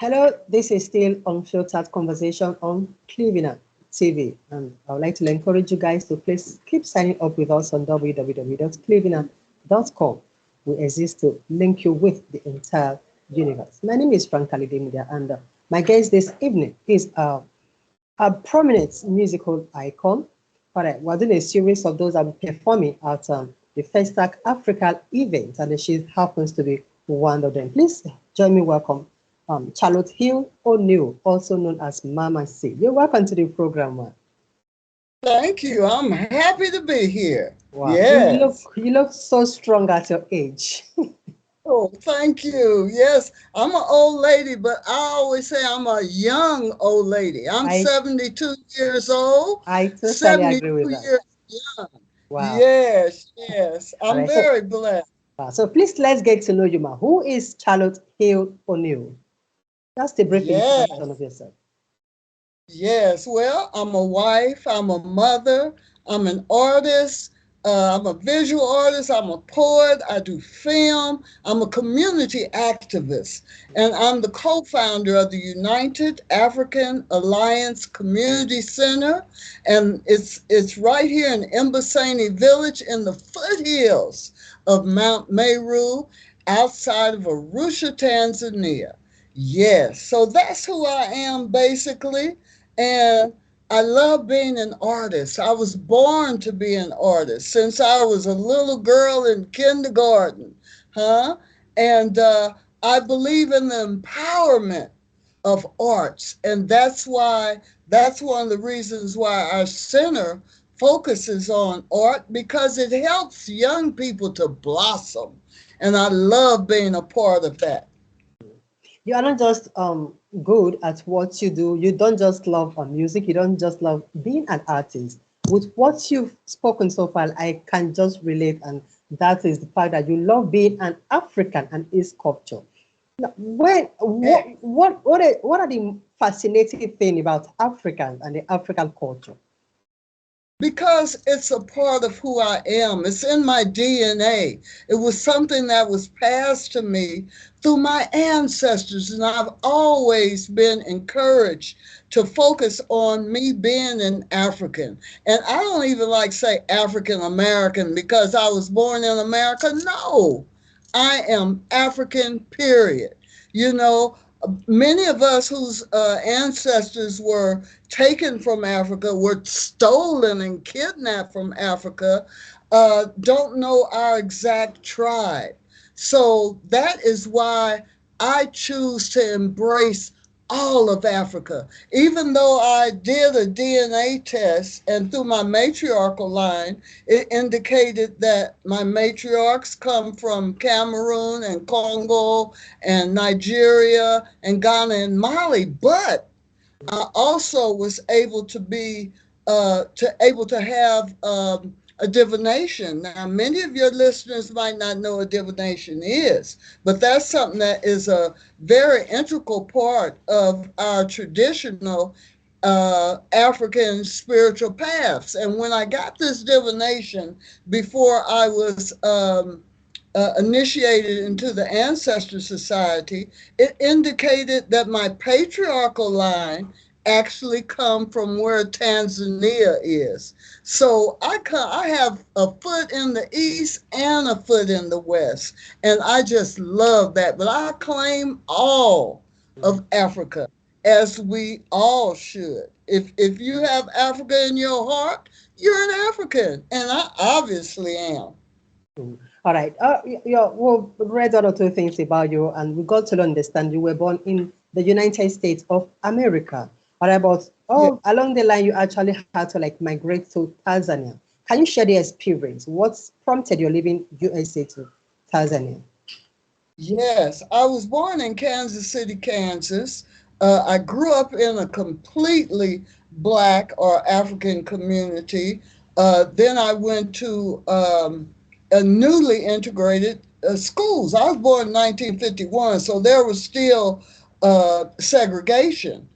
Hello, this is still Unfiltered Conversation on Cleveland TV. And I would like to encourage you guys to please keep signing up with us on www.cleveland.com. We exist to link you with the entire universe. My name is Frank Kalidemudia, and my guest this evening is a prominent musical icon. All right, we're doing a series of those that are performing at the FESTAC Africa event, and she happens to be one of them. Please join me, welcome Charlotte Hill O'Neill, also known as Mama C. You're welcome to the program, man. Thank you. I'm happy to be here. Wow, Yes. you look so strong at your age. Oh, thank you. Yes, I'm an old lady, but I always say I'm a young old lady. I'm I 72 years old, I totally agree with 72 that. years young. Wow. Yes, yes. All I'm right, so very blessed. please let's get to know you, ma. Who is Charlotte Hill O'Neill? Just a brief introduction of Yes. yourself. Yes, well, I'm a wife, I'm a mother, I'm an artist, I'm a visual artist, I'm a poet, I do film, I'm a community activist, and I'm the co founder of the United African Alliance Community Center. And it's right here in Mbasani Village in the foothills of Mount Meru outside of Arusha, Tanzania. Yes, so that's who I am basically. And I love being an artist. I was born to be an artist since I was a little girl in kindergarten, huh? And I believe in the empowerment of arts, and that's one of the reasons why our center focuses on art because it helps young people to blossom, and I love being a part of that. You are not just good at what you do. You don't just love music. You don't just love being an artist. With what you've spoken so far, I can just relate, and that is the fact that you love being an African and its culture. Now, what are the fascinating thing about Africans and the African culture? Because it's a part of who I am. It's in my DNA. It was something that was passed to me through my ancestors, and I've always been encouraged to focus on me being an African. And I don't even like say African American because I was born in America. No, I am African, period. You know, many of us whose ancestors were taken from Africa, were stolen and kidnapped from Africa, don't know our exact tribe. So that is why I choose to embrace all of Africa. Even though I did a DNA test and through my matriarchal line, it indicated that my matriarchs come from Cameroon and Congo and Nigeria and Ghana and Mali, but I also was able to be able to have a divination. Now, many of your listeners might not know what divination is, but that's something that is a very integral part of our traditional African spiritual paths. And when I got this divination before I was initiated into the Ancestor Society, it indicated that my patriarchal line actually come from where Tanzania is. So I have a foot in the east and a foot in the west, and I just love that. But I claim all of Africa, as we all should. If you have Africa in your heart, you're an African, and I obviously am. Mm. All right. We've read one or two things about you, and we got to understand you were born in the United States of America. All right, but Yeah. along the line, you actually had to like migrate to Tanzania. Can you share the experience? What's prompted your leaving USA to Tanzania? Yes, I was born in Kansas City, Kansas. I grew up in a completely Black or African community. Then I went to a newly integrated schools. I was born in 1951, so there was still segregation.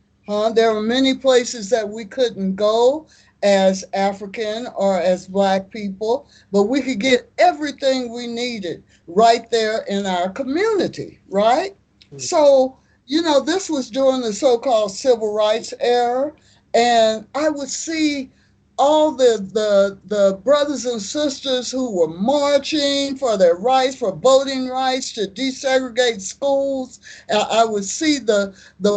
There were many places that we couldn't go as African or as Black people, but we could get everything we needed right there in our community, right? Mm. So This was during the so-called civil rights era, and I would see all the brothers and sisters who were marching for their rights, for voting rights, to desegregate schools. I would see the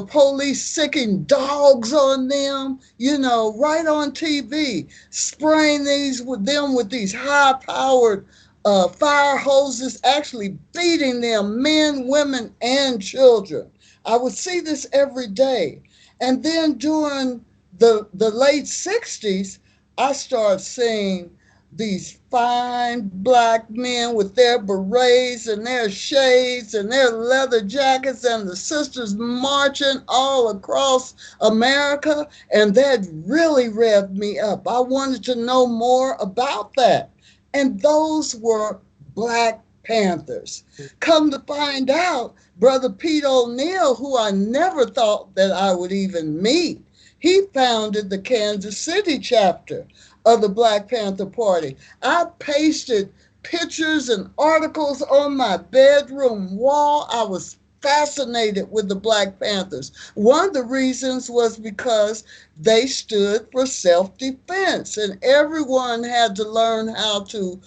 police sicking dogs on them, right on TV, spraying them with these high-powered fire hoses, actually beating them, men, women, and children. I would see this every day. And then during the late 60s, I started seeing these fine black men with their berets and their shades and their leather jackets, and the sisters marching all across America. And that really revved me up. I wanted to know more about that. And those were Black Panthers. Come to find out, Brother Pete O'Neill, who I never thought that I would even meet, he founded the Kansas City chapter of the Black Panther Party. I pasted pictures and articles on my bedroom wall. I was fascinated with the Black Panthers. One of the reasons was because they stood for self-defense, and everyone had to learn how to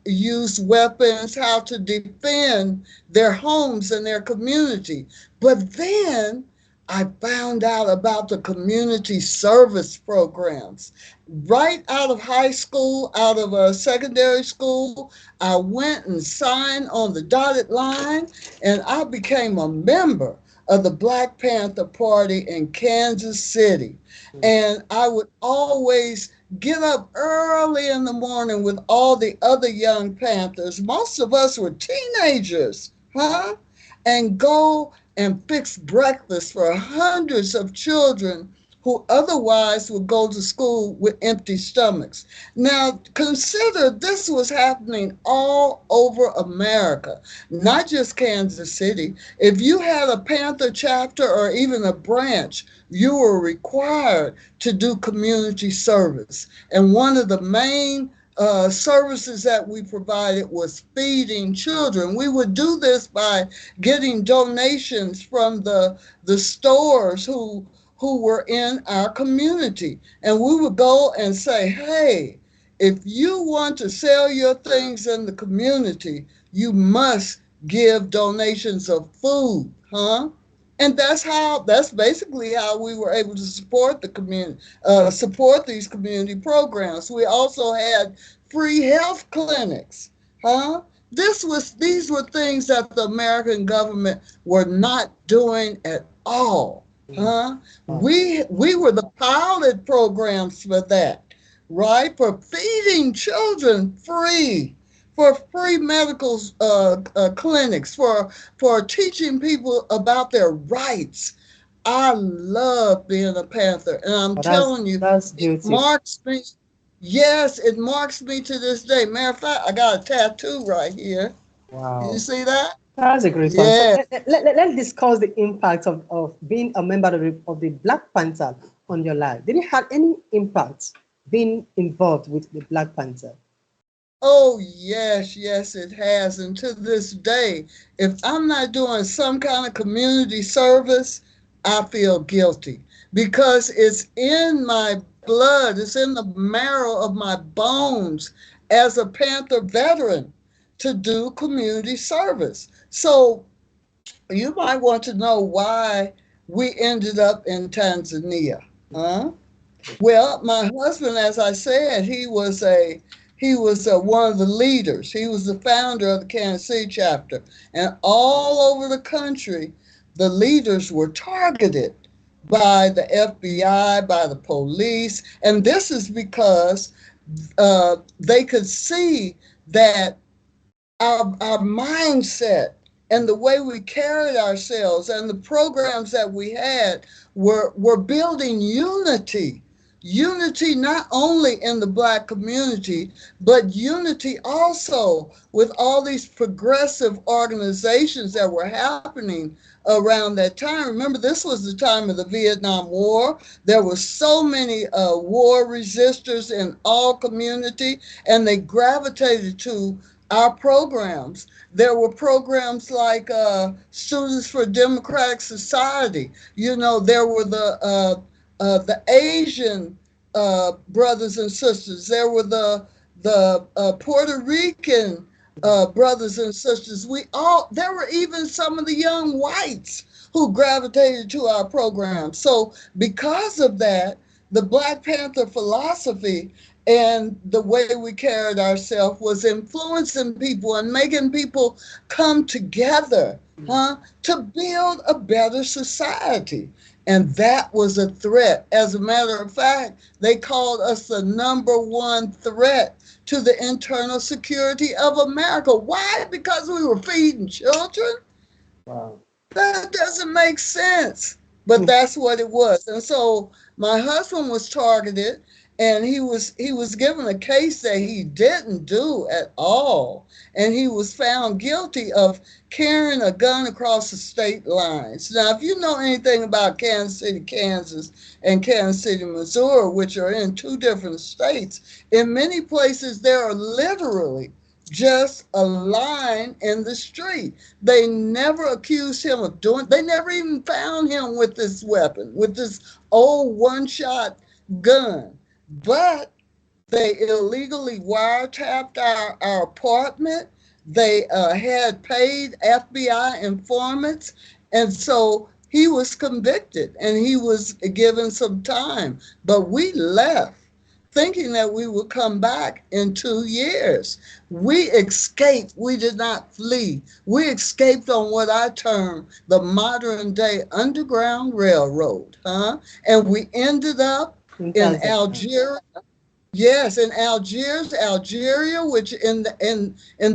use weapons, how to defend their homes and their community. But then I found out about the community service programs. Right out of high school, out of a secondary school, I went and signed on the dotted line, and I became a member of the Black Panther Party in Kansas City. And I would always get up early in the morning with all the other young Panthers. Most of us were teenagers, huh? And go and fix breakfast for hundreds of children who otherwise would go to school with empty stomachs. Now, consider this was happening all over America, not just Kansas City. If you had a Panther chapter or even a branch, you were required to do community service. And one of the main services that we provided was feeding children. We would do this by getting donations from the stores who were in our community. And we would go and say, hey, if you want to sell your things in the community, you must give donations of food, huh? And that's basically how we were able to support the community, support these community programs. We also had free health clinics, huh? These were things that the American government were not doing at all, huh? We were the pilot programs for that, right? For feeding children free, for free medical clinics, for teaching people about their rights. I love being a Panther, and I'm telling you, That's it beautiful. marks me. Yes, it marks me to this day. Matter of fact, I got a tattoo right here. Can you Wow. see that? That's a great one. So Yeah. let's discuss the impact of being a member of the Black Panther on your life. Did it have any impact being involved with the Black Panther? Oh, yes, yes, it has. And to this day, if I'm not doing some kind of community service, I feel guilty because it's in my blood, it's in the marrow of my bones as a Panther veteran to do community service. So you might want to know why we ended up in Tanzania, huh? Well, my husband, as I said, he was one of the leaders. He was the founder of the Kansas City chapter, and all over the country, the leaders were targeted by the FBI, by the police, and this is because they could see that our mindset and the way we carried ourselves and the programs that we had were building unity not only in the Black community, but unity also with all these progressive organizations that were happening around that time. Remember, this was the time of the Vietnam War. There were so many war resistors in all community, and they gravitated to our programs. There were programs like Students for Democratic Society. You know, there were the Asian brothers and sisters. There were the Puerto Rican brothers and sisters. There were even some of the young whites who gravitated to our program. So because of that, the Black Panther philosophy and the way we carried ourselves was influencing people and making people come together, to build a better society. And that was a threat. As a matter of fact, they called us the number one threat to the internal security of America. Why? Because we were feeding children? Wow. That doesn't make sense. But that's what it was. And so my husband was targeted, and he was given a case that he didn't do at all. And he was found guilty of carrying a gun across the state lines. Now, if you know anything about Kansas City, Kansas, and Kansas City, Missouri, which are in two different states, in many places there are literally just a line in the street. They never accused him of they never even found him with this weapon, with this old one-shot gun. But they illegally wiretapped our apartment. They had paid FBI informants. And so he was convicted and he was given some time. But we left thinking that we would come back in 2 years. We escaped. We did not flee. We escaped on what I term the modern day Underground Railroad, And we ended up in Algeria. Yes, in Algeria, which in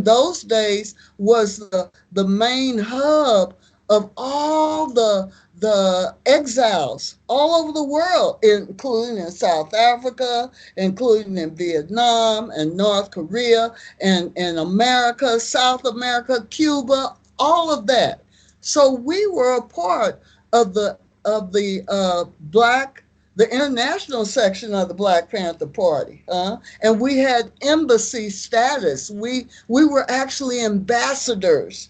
those days was the main hub of all the exiles all over the world, including in South Africa, including in Vietnam and North Korea and America, South America, Cuba, all of that. So we were a part of the international section of the Black Panther Party, and we had embassy status. We were actually ambassadors,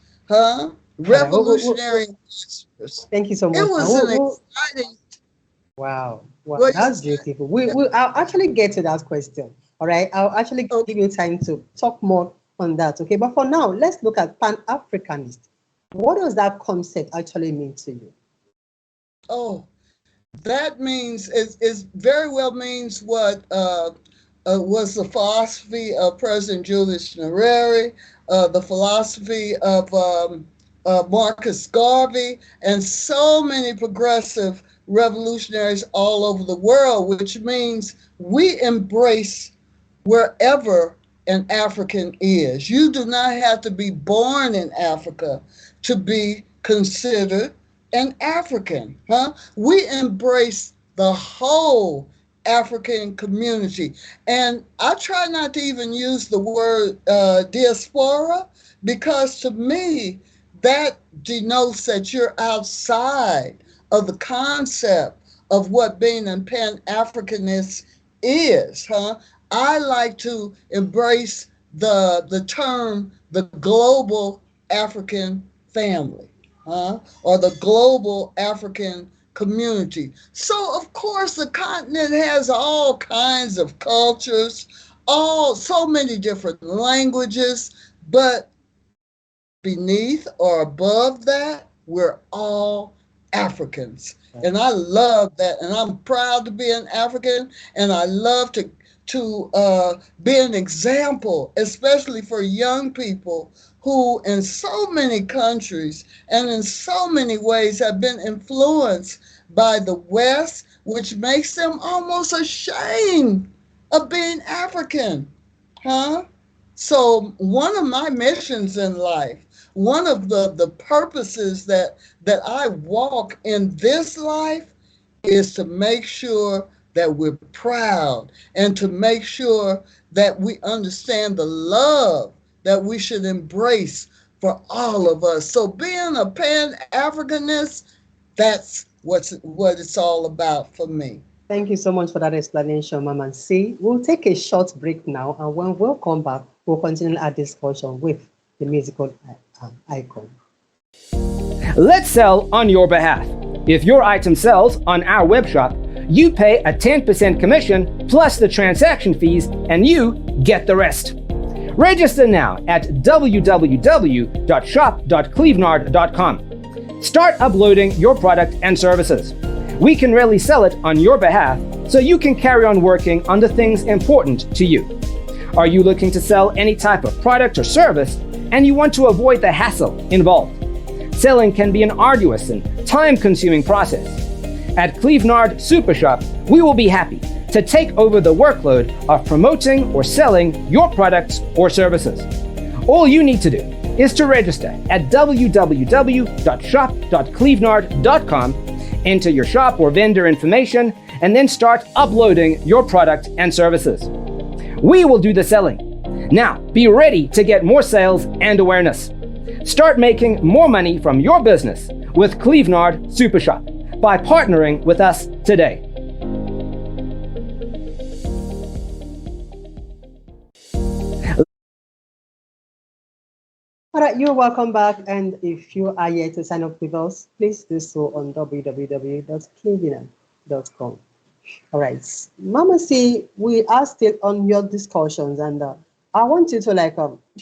revolutionary ambassadors. Thank you so much. It was an exciting. Wow, that's beautiful. I'll actually get to that question. All right, I'll actually give you time to talk more on that. Okay, but for now, let's look at Pan-Africanist. What does that concept actually mean to you? Oh, that means it very well means what was the philosophy of President Julius Nyerere, the philosophy of Marcus Garvey, and so many progressive revolutionaries all over the world, which means we embrace wherever an African is. You do not have to be born in Africa to be considered an African, We embrace the whole African community. And I try not to even use the word diaspora, because to me, that denotes that you're outside of the concept of what being a Pan-Africanist is, I like to embrace the term, the global African family, or the global African community. So, of course, the continent has all kinds of cultures, so many different languages, but beneath or above that, we're all Africans. And I love that. And I'm proud to be an African. And I love to be an example, especially for young people who in so many countries and in so many ways have been influenced by the West, which makes them almost ashamed of being African. So one of my missions in life, one of the purposes that I walk in this life, is to make sure that we're proud and to make sure that we understand the love that we should embrace for all of us. So being a Pan-Africanist, that's what it's all about for me. Thank you so much for that explanation, Mama C. We'll take a short break now, and when we'll come back, we'll continue our discussion with the musical icon. Let's sell on your behalf. If your item sells on our web shop, you pay a 10% commission plus the transaction fees, and you get the rest. Register now at www.shop.clevenard.com. Start uploading your product and services. We can really sell it on your behalf so you can carry on working on the things important to you. Are you looking to sell any type of product or service and you want to avoid the hassle involved? Selling can be an arduous and time-consuming process. At Clevenard Super Shop, we will be happy to take over the workload of promoting or selling your products or services. All you need to do is to register at www.shop.clevenard.com, enter your shop or vendor information, and then start uploading your product and services. We will do the selling. Now, be ready to get more sales and awareness. Start making more money from your business with Clevenard Super Shop by partnering with us today. All right, you're welcome back. And if you are yet to sign up with us, please do so on www.clevenard.com. All right, Mama C, we are still on your discussions, and I want you to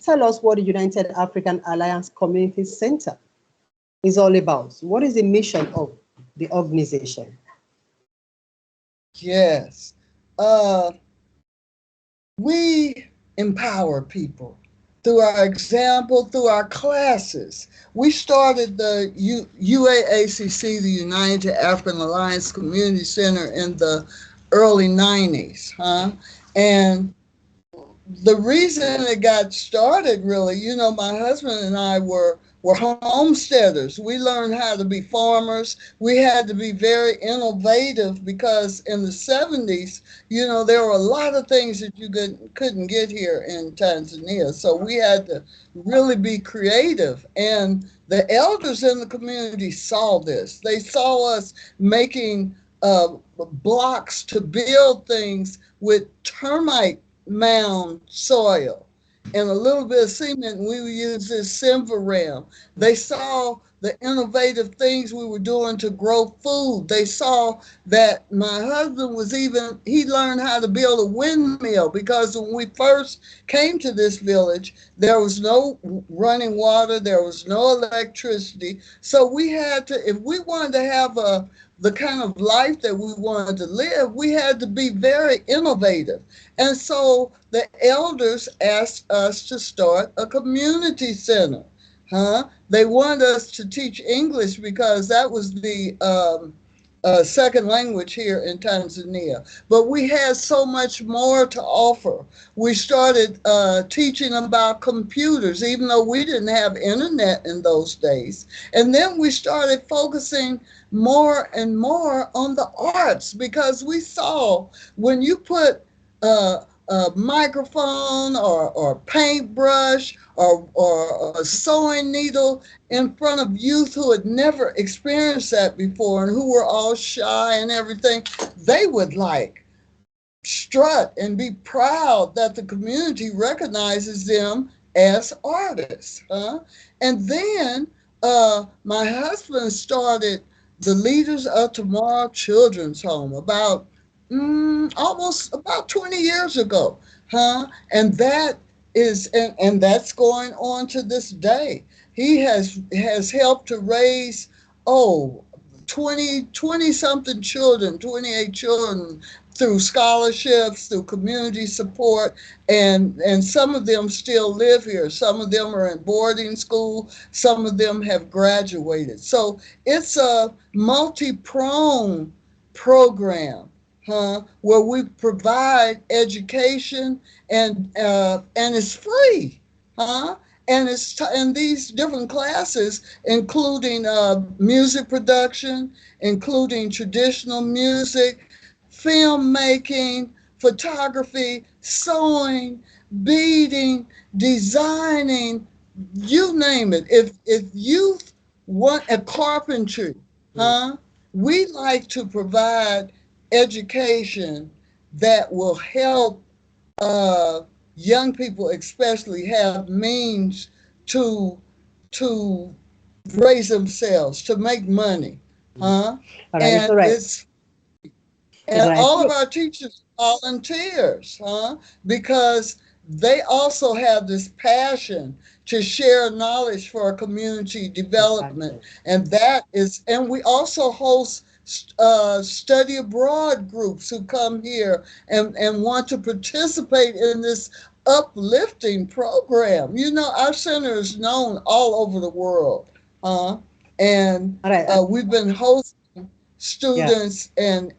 tell us what the United African Alliance Community Center is all about. What is the mission of the organization? Yes. We empower people through our example, through our classes. We started the UAACC, the United African Alliance Community Center, in the early 90s, And the reason it got started, really, my husband and I were homesteaders. We learned how to be farmers. We had to be very innovative because in the 70s, there were a lot of things that you couldn't get here in Tanzania. So we had to really be creative. And the elders in the community saw this. They saw us making blocks to build things with termite mound soil and a little bit of cement, and we would use this silver ram. They saw the innovative things we were doing to grow food. They saw that my husband he learned how to build a windmill, because when we first came to this village, there was no running water, there was no electricity. So we had to, if we wanted to have the kind of life that we wanted to live, we had to be very innovative. And so the elders asked us to start a community center. They wanted us to teach English because that was the second language here in Tanzania. But we had so much more to offer. We started teaching about computers, even though we didn't have internet in those days. And then we started focusing more and more on the arts, because we saw when you put a microphone or paintbrush or a sewing needle in front of youth who had never experienced that before and who were all shy and everything, they would strut and be proud that the community recognizes them as artists. And then my husband started the Leaders of Tomorrow Children's Home almost about 20 years ago, and that is, and that's going on to this day. He has helped to raise 20 something children, 28 children, through scholarships, through community support, and some of them still live here. Some of them are in boarding school. Some of them have graduated. So it's a multi-pronged program, where we provide education and it's free, and these different classes, including music production, including traditional music, filmmaking, photography, sewing, beading, designing, you name it. If youth want a carpentry, we like to provide education that will help young people especially have means to to raise themselves, to make money, huh? All right, it's And all right. it's It's all and right. all of our teachers are volunteers, huh? Because they also have this passion to share knowledge for community development. Exactly. And that is, and we also host study abroad groups who come here and want to participate in this uplifting program. You know, our center is known all over the world, huh? And All right. we've been hosting Yeah. students and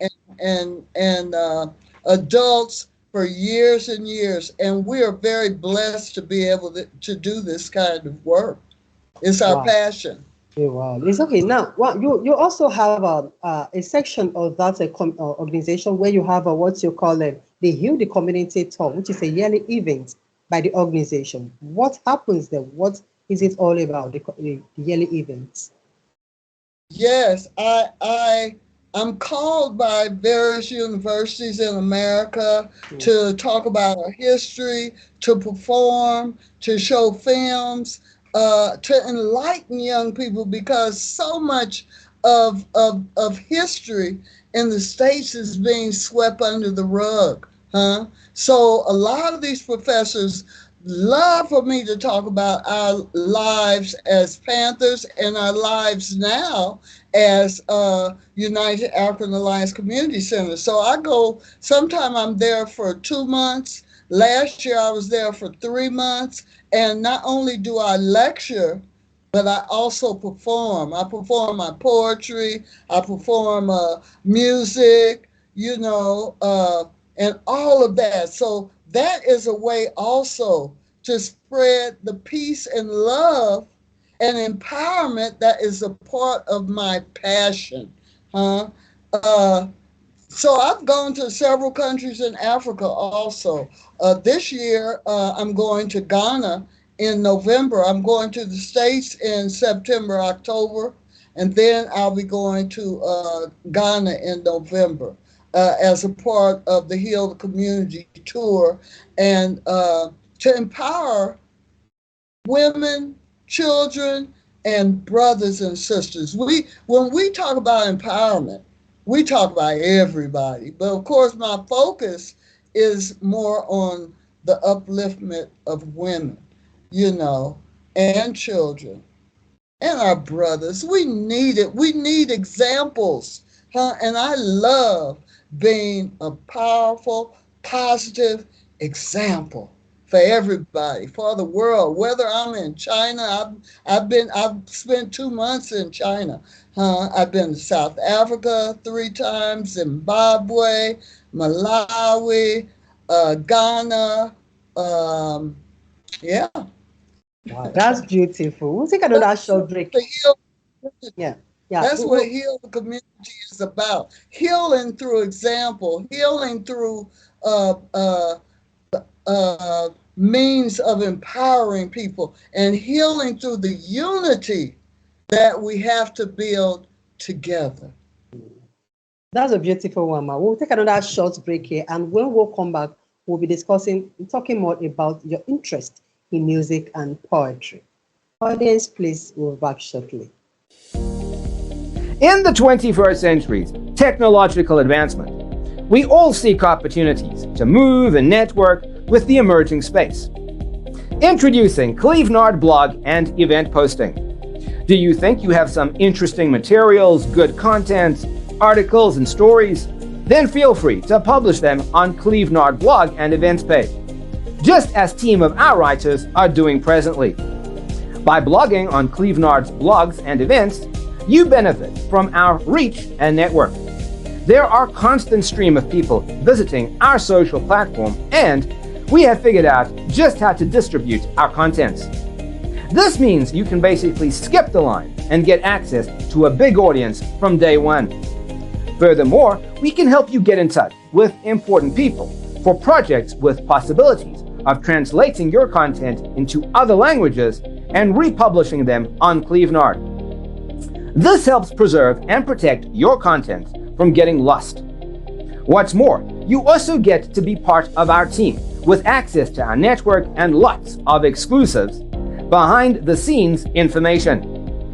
adults for years and years, and we are very blessed to be able to do this kind of work. It's our Wow. passion. Yeah, wow. It's okay. Now, well, you also have a section of that organization where you have what you call the Heal the Community Tour, which is a yearly event by the organization. What happens there? What is it all about? The yearly events. Yes, I'm called by various universities in America Mm. to talk about our history, to perform, to show films, to enlighten young people because so much of history in the States is being swept under the rug, huh? So a lot of these professors love for me to talk about our lives as Panthers and our lives now as United African Alliance Community Center. So I go, sometime I'm there for 2 months. Last year I was there for 3 months. And not only do I lecture, but I also perform. I perform my poetry, I perform music, and all of that. So that is a way also to spread the peace and love and empowerment that is a part of my passion. Huh? Uh, so I've gone to several countries in Africa also. This year, I'm going to Ghana in November. I'm going to the States in September, October, and then I'll be going to Ghana in November as a part of the Heal the Community Tour and to empower women, children, and brothers and sisters. When we talk about empowerment, we talk about everybody. But of course, my focus is more on the upliftment of women, you know, and children and our brothers. We need it. We need examples. Huh? And I love being a powerful, positive example for everybody, for the world. Whether I'm in China, I've spent 2 months in China. I've been to South Africa 3 times, Zimbabwe, Malawi, Ghana. Yeah, Wow, that's beautiful. We'll take another that's short break. the heal. Yeah. Yeah. That's what Heal the Community is about. Healing through example, healing through uh, uh, means of empowering people, and healing through the unity that we have to build together. That's a beautiful one, ma. We'll take another short break here, and when we'll come back, we'll be talking more about your interest in music and poetry. Audience, please, we'll be back shortly. In the 21st century's technological advancement, we all seek opportunities to move and network with the emerging space. Introducing Clevenard blog and event posting. Do you think you have some interesting materials, good content, articles, and stories? Then feel free to publish them on Clevenard blog and events page, just as team of our writers are doing presently. By blogging on Clevenard's blogs and events, you benefit from our reach and network. There are a constant stream of people visiting our social platform, and we have figured out just how to distribute our contents. This means you can basically skip the line and get access to a big audience from day one. Furthermore, we can help you get in touch with important people for projects with possibilities of translating your content into other languages and republishing them on Clevenard. This helps preserve and protect your content from getting lost. What's more, you also get to be part of our team with access to our network and lots of exclusives, behind the scenes information.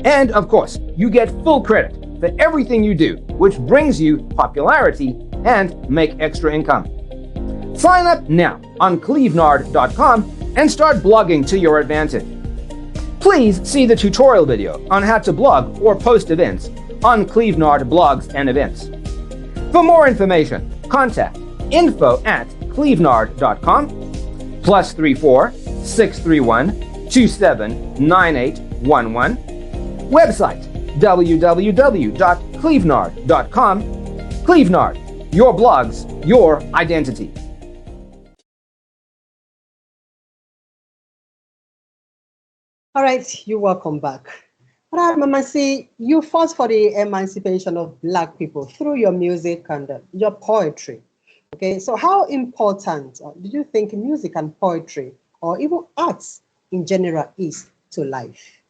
And of course, you get full credit for everything you do, which brings you popularity and make extra income. Sign up now on clevenard.com and start blogging to your advantage. Please see the tutorial video on how to blog or post events on Clevenard Blogs and Events. For more information, contact info@clevenard.com +34 631 279811. Website www.clevenard.com. Clevenard, your blogs, your identity. All right, you're welcome back. All right, Mama, see, you fought for the emancipation of Black people through your music and your poetry. Okay, so how important do you think music and poetry, or even arts in general, is to life?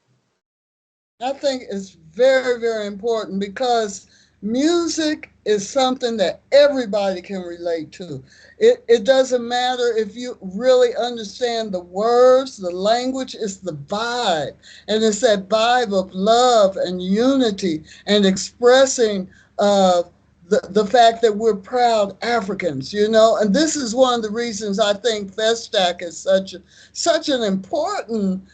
I think it's very, very important because music is something that everybody can relate to. It doesn't matter if you really understand the words, the language, it's the vibe. And it's that vibe of love and unity and expressing the fact that we're proud Africans, you know. And this is one of the reasons I think FESTAC is such an important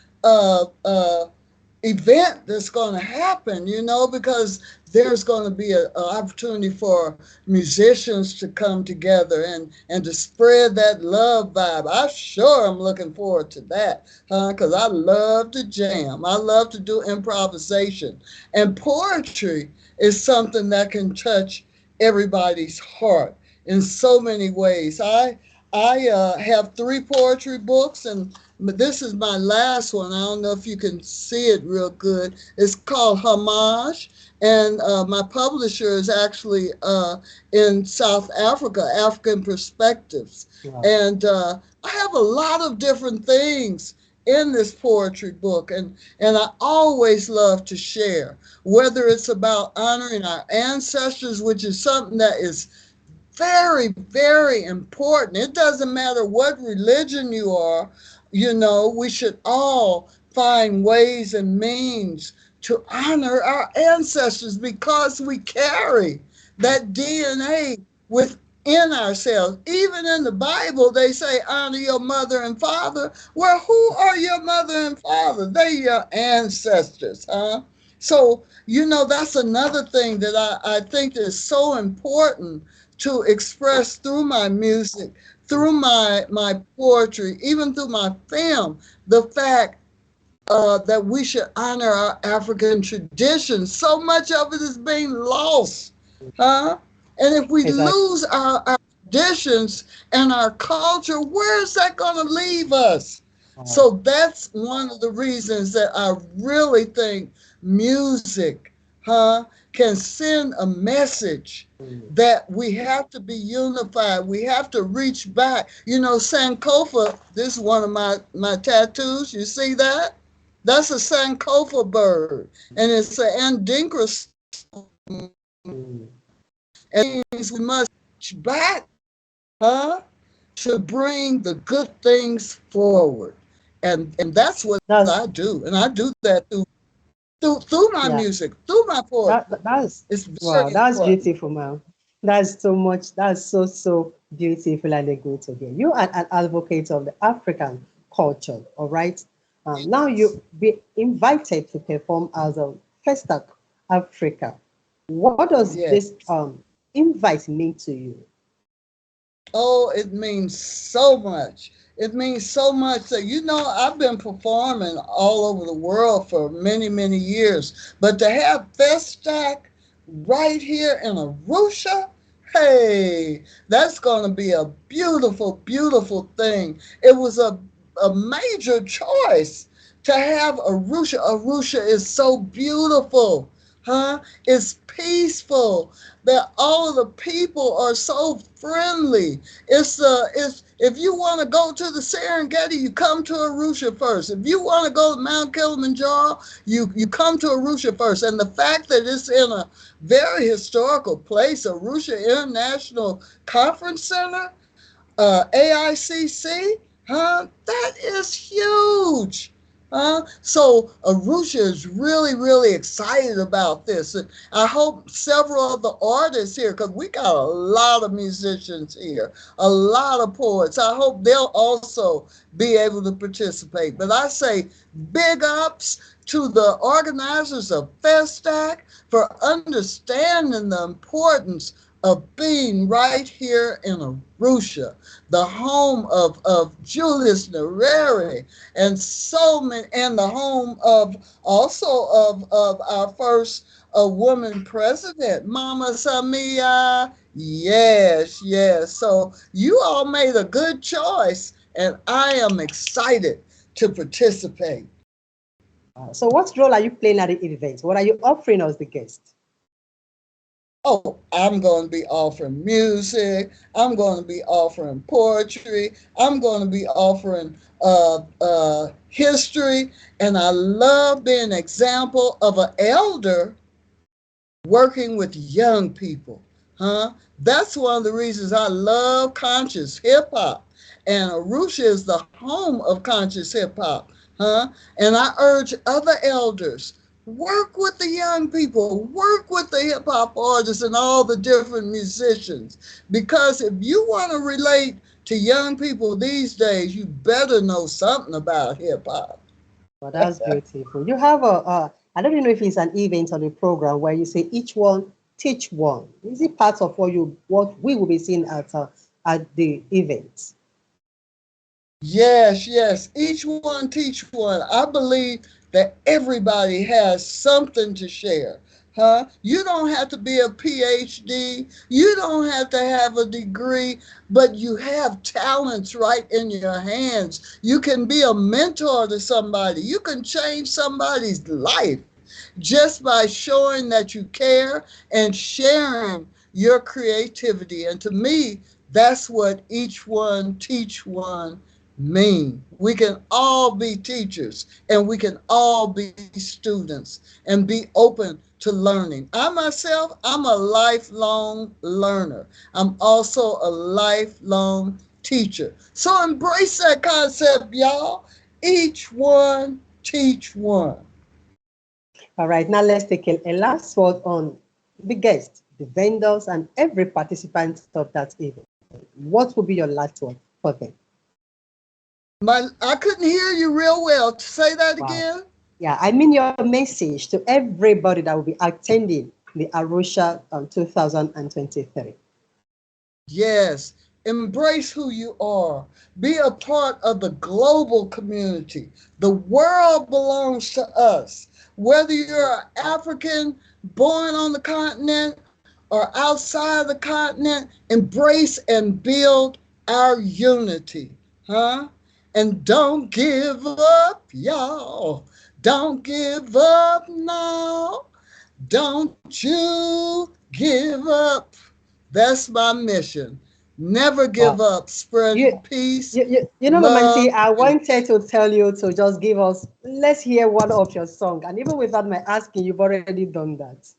event that's going to happen, you know, because there's going to be an opportunity for musicians to come together and to spread that love vibe. I sure am looking forward to that, because I love to jam. I love to do improvisation. And poetry is something that can touch everybody's heart in so many ways. I have 3 poetry books, but this is my last one. I don't know if you can see it real good. It's called Homage, and my publisher is actually in South Africa, African Perspectives. Wow. And I have a lot of different things in this poetry book, and I always love to share, whether it's about honoring our ancestors, which is something that is very, very important. It doesn't matter what religion you are, you know, we should all find ways and means to honor our ancestors because we carry that DNA within ourselves. Even in the Bible, they say, honor your mother and father. Well, who are your mother and father? They're your ancestors, huh? So, you know, that's another thing that I think is so important to express through my music, through my poetry, even through my film, the fact that we should honor our African traditions. So much of it is being lost, huh? And if we lose our traditions and our culture, where is that going to leave us? So that's one of the reasons that I really think music, can send a message that we have to be unified. We have to reach back. You know, Sankofa, this is one of my tattoos. You see that? That's a Sankofa bird. And it's an Andinkra. And it means we must reach back, to bring the good things forward. And that's what I do. And I do that through my music, through my poetry. That's beautiful, ma'am. That's so much. That's so beautiful and good to hear. You are an advocate of the African culture, all right? Now you be invited to perform as a FESTAC Africa. What does this invite mean to you? Oh, it means so much. It means so much that, you know, I've been performing all over the world for many, many years. But to have FESTAC right here in Arusha, hey, that's going to be a beautiful, beautiful thing. It was a major choice to have Arusha. Arusha is so beautiful, It's peaceful. That all of the people are so friendly. It's if you want to go to the Serengeti, you come to Arusha first. If you want to go to Mount Kilimanjaro, you come to Arusha first. And the fact that it's in a very historical place, Arusha International Conference Center, AICC, huh? That is huge. So Arusha is really, really excited about this. And I hope several of the artists here, because we got a lot of musicians here, a lot of poets. I hope they'll also be able to participate. But I say big ups to the organizers of FESTAC for understanding the importance of being right here in Arusha, the home of Julius Nyerere, and so many, and the home of also of our first woman president, Mama Samia. Yes, yes. So you all made a good choice, and I am excited to participate. So what role are you playing at the event? What are you offering us, the guests? Oh, I'm going to be offering music. I'm going to be offering poetry. I'm going to be offering history. And I love being an example of an elder working with young people. That's one of the reasons I love conscious hip hop. And Arusha is the home of conscious hip hop. And I urge other elders, work with the young people, work with the hip hop artists and all the different musicians. Because if you want to relate to young people these days, you better know something about hip hop. Well, that's beautiful. You have I don't even know if it's an event or a program where you say each one teach one. Is it part of what we will be seeing at the event? Yes, yes. Each one teach one. I believe that everybody has something to share. You don't have to be a PhD. You don't have to have a degree, but you have talents right in your hands. You can be a mentor to somebody. You can change somebody's life just by showing that you care and sharing your creativity. And to me, that's what each one teach one mean. We can all be teachers and we can all be students and be open to learning. I myself, I'm a lifelong learner. I'm also a lifelong teacher. So embrace that concept, y'all. Each one teach one. All right, now let's take a last word on the guests, the vendors, and every participant of that event. What will be your last word for them? I couldn't hear you real well. Say that again. Yeah, I mean your message to everybody that will be attending the Arusha 2023. Yes, embrace who you are. Be a part of the global community. The world belongs to us. Whether you're an African born on the continent or outside the continent, embrace and build our unity. And don't give up, y'all. Don't give up now. Don't you give up. That's my mission. Never give up. Spread peace, Mama T, love. I wanted to tell you to just give us, let's hear one of your song. And even without my asking, you've already done that.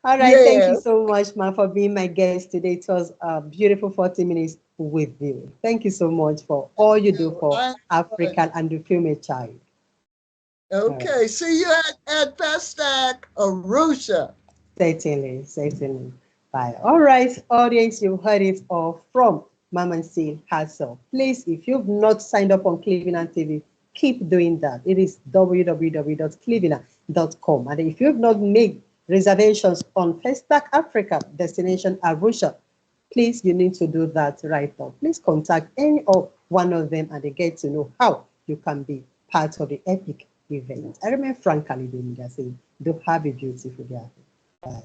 All right. Thank you so much, man, for being my guest today. It was a beautiful 40 minutes with you. Thank you so much for all you do for African and the female child. Okay. Right. See you at FESTAC, Arusha. Certainly, certainly. Bye. All right, audience, you heard it all from Mama C herself. Please, if you've not signed up on Cleveland TV, keep doing that. It is www.cleveland.com. And if you've not made reservations on FESTAC Africa destination Arusha, please, you need to do that right now. Please contact any of one of them and they get to know how you can be part of the epic event. I remember Frank Kalidin saying, do have a beautiful day. Bye.